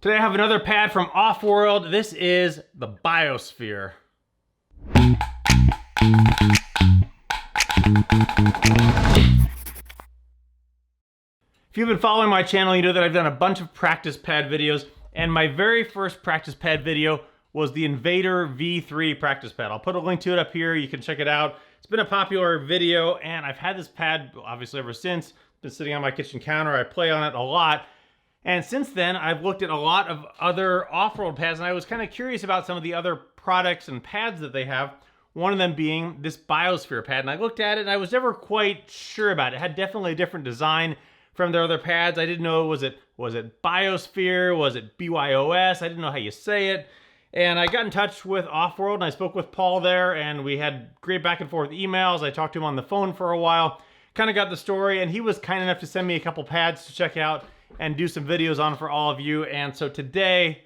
Today I have another pad from Offworld. This is the Biosphere. If you've been following my channel, you know that I've done a bunch of practice pad videos, and my very first practice pad video was the Invader V3 practice pad. I'll put a link to it up here. You can check it out. It's been a popular video, and I've had this pad obviously ever since. It's been sitting on my kitchen counter. I play on it a lot. And since then, I've looked at a lot of other Offworld pads, and I was kind of curious about some of the other products and pads that they have. One of them being this Biosphere pad. And I looked at it, and I was never quite sure about it. It had definitely a different design from their other pads. I didn't know, was it Biosphere? Was it BYOS? I didn't know how you say it. And I got in touch with Offworld, and I spoke with Paul there, and we had great back and forth emails. I talked to him on the phone for a while, kind of got the story, and he was kind enough to send me a couple pads to check out and do some videos on for all of you. And so today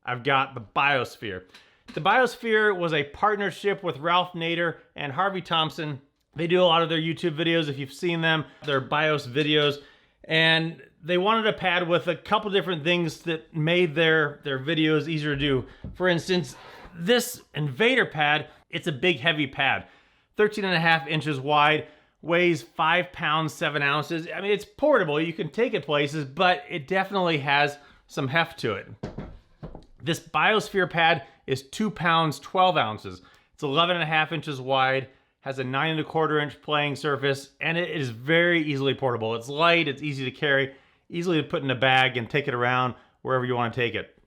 I've got the Biosphere. The Biosphere was a partnership with Ralph and Harvey Thompson. They do a lot of their YouTube videos, if you've seen them, their BIOS videos. And they wanted a pad with a couple different things that made their videos easier to do. For instance, this Invader pad, it's a big heavy pad, 13.5 inches wide, weighs 5 pounds, 7 ounces. I mean, it's portable, you can take it places, but it definitely has some heft to it. This Biosphere pad is 2 pounds, 12 ounces. It's 11.5 inches wide, has a 9.25 inch playing surface, and it is very easily portable. It's light, it's easy to carry, easily to put in a bag and take it around wherever you want to take it.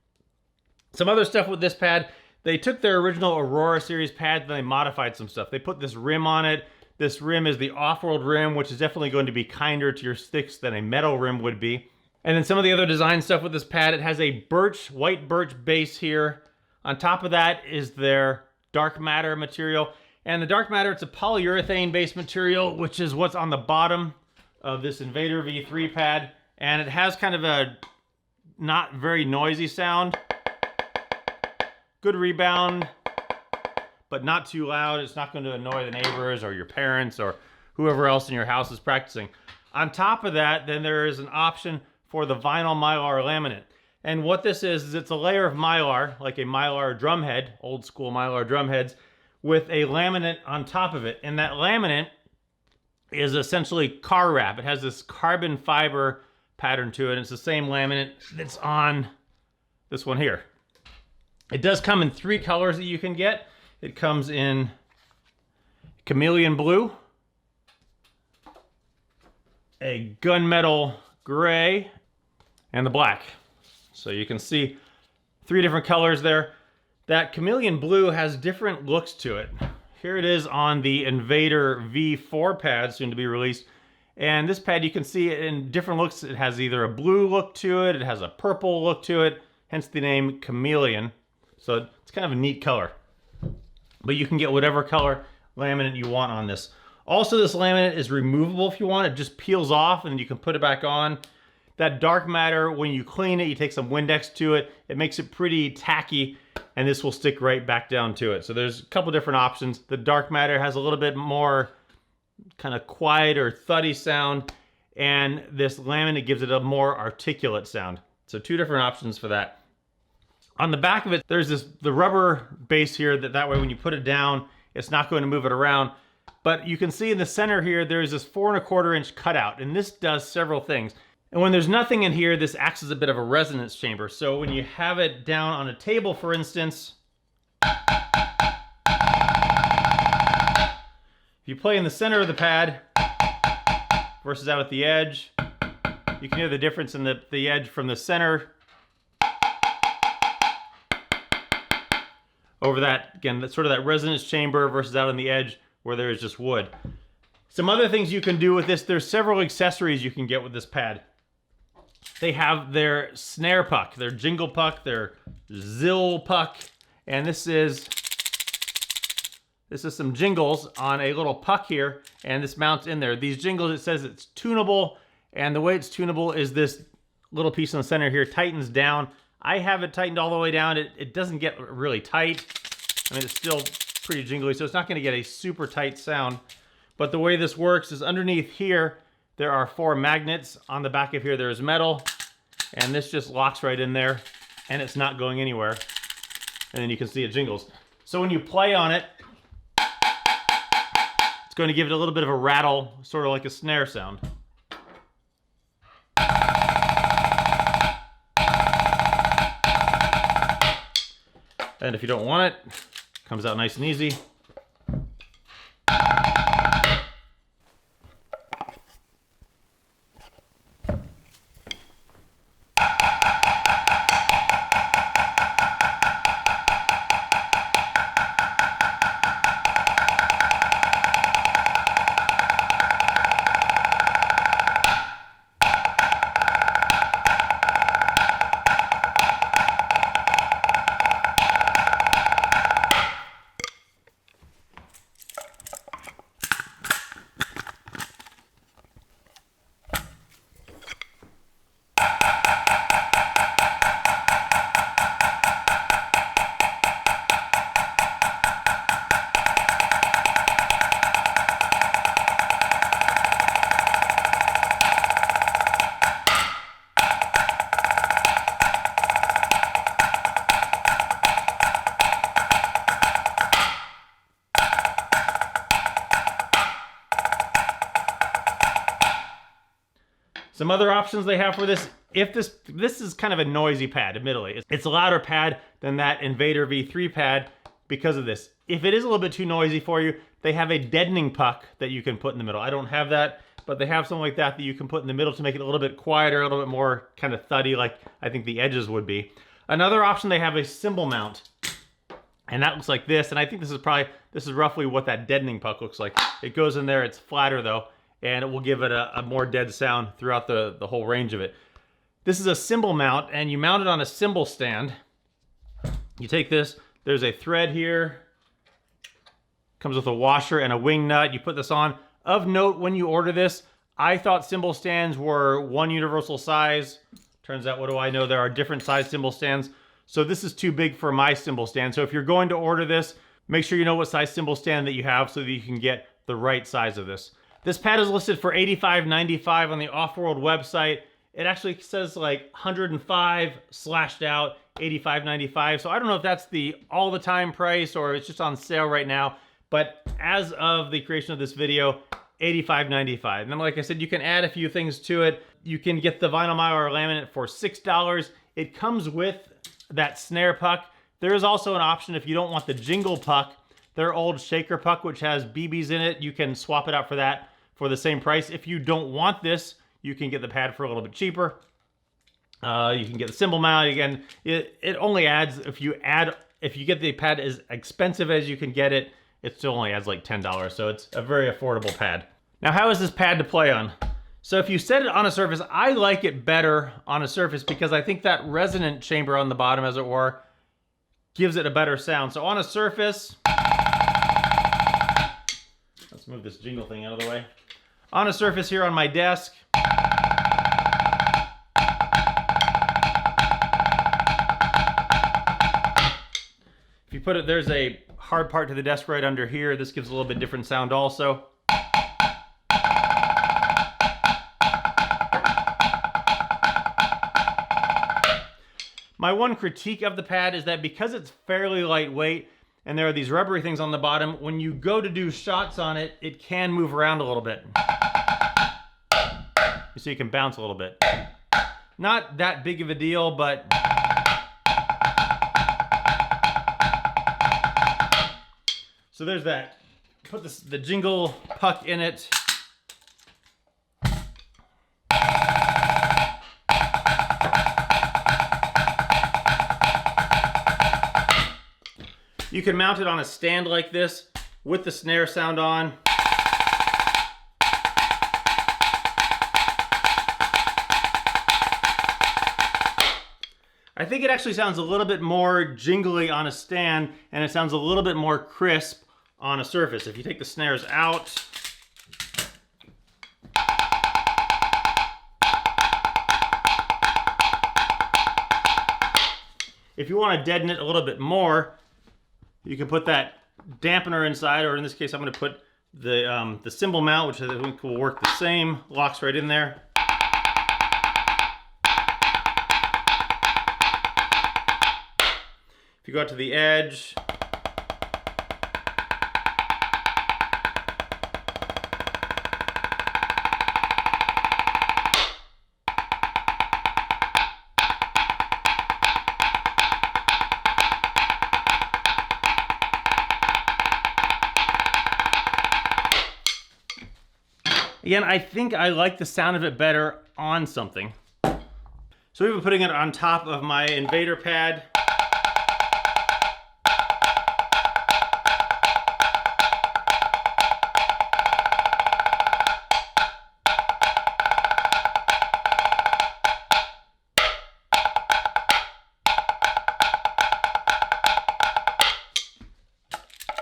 Some other stuff with this pad, they took their original Aurora series pad and they modified some stuff. They put this rim on it. This rim is the Offworld rim, which is definitely going to be kinder to your sticks than a metal rim would be. And then some of the other design stuff with this pad, it has a white birch base here. On top of that is their dark matter material. And the dark matter, it's a polyurethane based material, which is what's on the bottom of this Invader V3 pad. And it has kind of a not very noisy sound. Good rebound, but not too loud. It's not going to annoy the neighbors or your parents or whoever else in your house is practicing. On top of that, then there is an option for the vinyl mylar laminate. And what this is it's a layer of mylar, like a mylar drum head, old school mylar drum heads, with a laminate on top of it. And that laminate is essentially car wrap. It has this carbon fiber pattern to it. It's the same laminate that's on this one here. It does come in 3 colors that you can get. It comes in chameleon blue, a gunmetal gray, and the black. So you can see 3 different colors there. That chameleon blue has different looks to it. Here it is on the Invader V4 pad, soon to be released. And this pad, you can see it in different looks. It has either a blue look to it, it has a purple look to it, hence the name chameleon. So it's kind of a neat color. But you can get whatever color laminate you want on this. Also, this laminate is removable if you want. It just peels off and you can put it back on. That dark matter, when you clean it, you take some Windex to it. It makes it pretty tacky, and this will stick right back down to it. So there's a couple different options. The dark matter has a little bit more kind of quiet or thuddy sound, and this laminate gives it a more articulate sound. So 2 different options for that. On the back of it, there's the rubber base here that way when you put it down, it's not going to move it around. But you can see in the center here, there's this 4.25 inch cutout, and this does several things. And when there's nothing in here, this acts as a bit of a resonance chamber. So when you have it down on a table, for instance, if you play in the center of the pad versus out at the edge, you can hear the difference in the edge from the center over that, again, that's sort of that resonance chamber versus out on the edge where there is just wood. Some other things you can do with this, there's several accessories you can get with this pad. They have their snare puck, their jingle puck, their zill puck, and this is some jingles on a little puck here, and this mounts in there. These jingles, it says it's tunable, and the way it's tunable is this little piece in the center here tightens down. I have it tightened all the way down. It doesn't get really tight. I mean, it's still pretty jingly, so it's not gonna get a super tight sound. But the way this works is underneath here, there are 4 magnets. On the back of here, there's metal, and this just locks right in there. and it's not going anywhere. And then you can see it jingles. So when you play on it, it's going to give it a little bit of a rattle, sort of like a snare sound. And if you don't want it, it comes out nice and easy. Some other options they have for this, if this is kind of a noisy pad, admittedly. It's a louder pad than that Invader V3 pad because of this. If it is a little bit too noisy for you, they have a deadening puck that you can put in the middle. I don't have that, but they have something like that that you can put in the middle to make it a little bit quieter, a little bit more kind of thuddy, like I think the edges would be. Another option, they have a cymbal mount, and that looks like this, and I think this is roughly what that deadening puck looks like. It goes in there, it's flatter though, and it will give it a more dead sound throughout the whole range of it. This is a cymbal mount, and you mount it on a cymbal stand. You take this, there's a thread here, comes with a washer and a wing nut. You put this on. Of note, when you order this, I thought cymbal stands were one universal size. Turns out, what do I know, there are different size cymbal stands. So this is too big for my cymbal stand. So if you're going to order this, make sure you know what size cymbal stand that you have so that you can get the right size of this. This pad is listed for $85.95 on the Offworld website. It actually says like 105 slashed out, $85.95. So I don't know if that's the all the time price or it's just on sale right now. But as of the creation of this video, $85.95. And then like I said, you can add a few things to it. You can get the vinyl Mylar laminate for $6. It comes with that snare puck. There is also an option if you don't want the jingle puck. Their old shaker puck, which has BBs in it, you can swap it out for that for the same price. If you don't want this, you can get the pad for a little bit cheaper. You can get the cymbal mount. Again, it only adds, if you get the pad as expensive as you can get it, it still only adds like $10. So it's a very affordable pad. Now, how is this pad to play on? So if you set it on a surface, I like it better on a surface because I think that resonant chamber on the bottom, as it were, gives it a better sound. So on a surface, let's move this jingle thing out of the way. On a surface here on my desk, if you put it, there's a hard part to the desk right under here. This gives a little bit different sound also. My one critique of the pad is that because it's fairly lightweight and there are these rubbery things on the bottom, when you go to do shots on it, it can move around a little bit. You see, it can bounce a little bit. Not that big of a deal, but so there's that. Put the jingle puck in it. You can mount it on a stand like this with the snare sound on. I think it actually sounds a little bit more jingly on a stand, and it sounds a little bit more crisp on a surface. If you take the snares out, if you want to deaden it a little bit more, you can put that dampener inside, or in this case, I'm going to put the cymbal mount, which I think will work the same. Locks right in there. you go out to the edge, again, I think I like the sound of it better on something. So we've been putting it on top of my invader pad.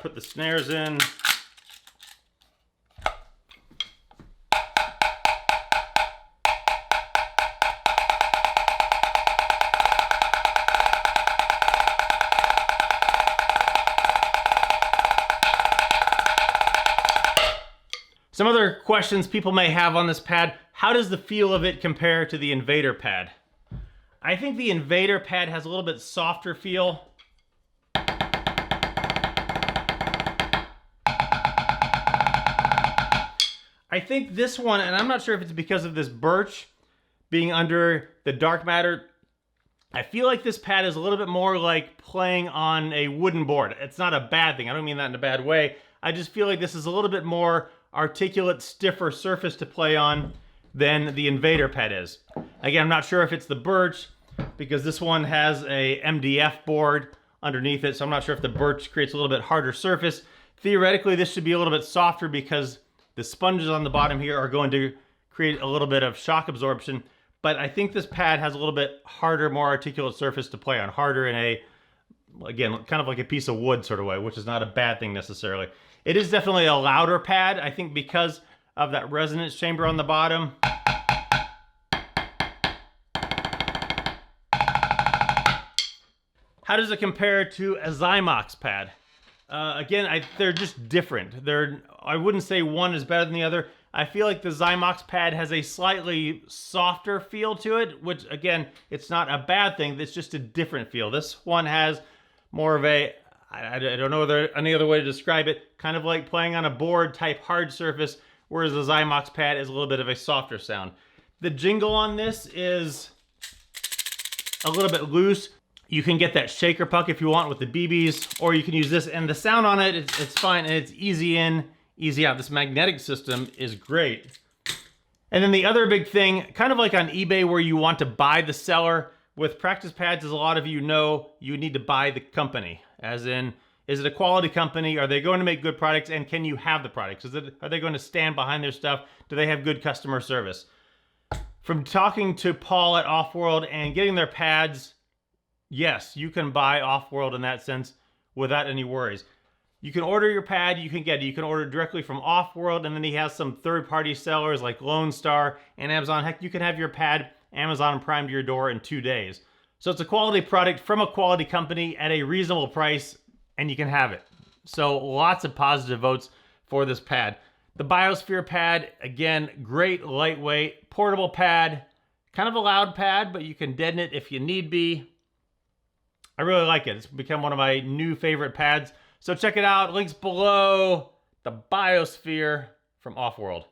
Put the snares in. Some other questions people may have on this pad: how does the feel of it compare to the invader pad? I think the invader pad has a little bit softer feel. I think this one, and I'm not sure if it's because of this birch being under the dark matter, I feel like this pad is a little bit more like playing on a wooden board. It's not a bad thing. I don't mean that in a bad way. I just feel like this is a little bit more articulate, stiffer surface to play on than the invader pad is. Again, I'm not sure if it's the birch, because this one has a MDF board underneath it, so I'm not sure if the birch creates a little bit harder surface. Theoretically, this should be a little bit softer because the sponges on the bottom here are going to create a little bit of shock absorption, but I think this pad has a little bit harder, more articulate surface to play on, harder in a, again, kind of like a piece of wood sort of way, which is not a bad thing necessarily. It is definitely a louder pad, I think, because of that resonance chamber on the bottom. How does it compare to a Zymox pad? Again, they're just different. I wouldn't say one is better than the other. I feel like the Zymox pad has a slightly softer feel to it, which, again, it's not a bad thing. It's just a different feel. This one has more of a, I don't know any other way to describe it, kind of like playing on a board type hard surface, whereas the Zymox pad is a little bit of a softer sound. The jingle on this is a little bit loose. You can get that shaker puck if you want with the BBs, or you can use this, and the sound on it, it's fine, and it's easy in, easy out. This magnetic system is great. And then the other big thing, kind of like on eBay where you want to buy the seller, with practice pads, as a lot of you know, you need to buy the company. As in, is it a quality company? Are they going to make good products? And can you have the products? Are they going to stand behind their stuff? Do they have good customer service? From talking to Paul at Offworld and getting their pads, yes, you can buy Offworld in that sense without any worries. You can order your pad, you can get it. You can order directly from Offworld, and then he has some third-party sellers like Lone Star and Amazon. Heck, you can have your pad Amazon Prime to your door in 2 days. So it's a quality product from a quality company at a reasonable price, and you can have it. So lots of positive votes for this pad. The Biosphere pad, again, great lightweight, portable pad, kind of a loud pad, but you can deaden it if you need be. I really like it. It's become one of my new favorite pads. So check it out. Links below. The Biosphere from Offworld.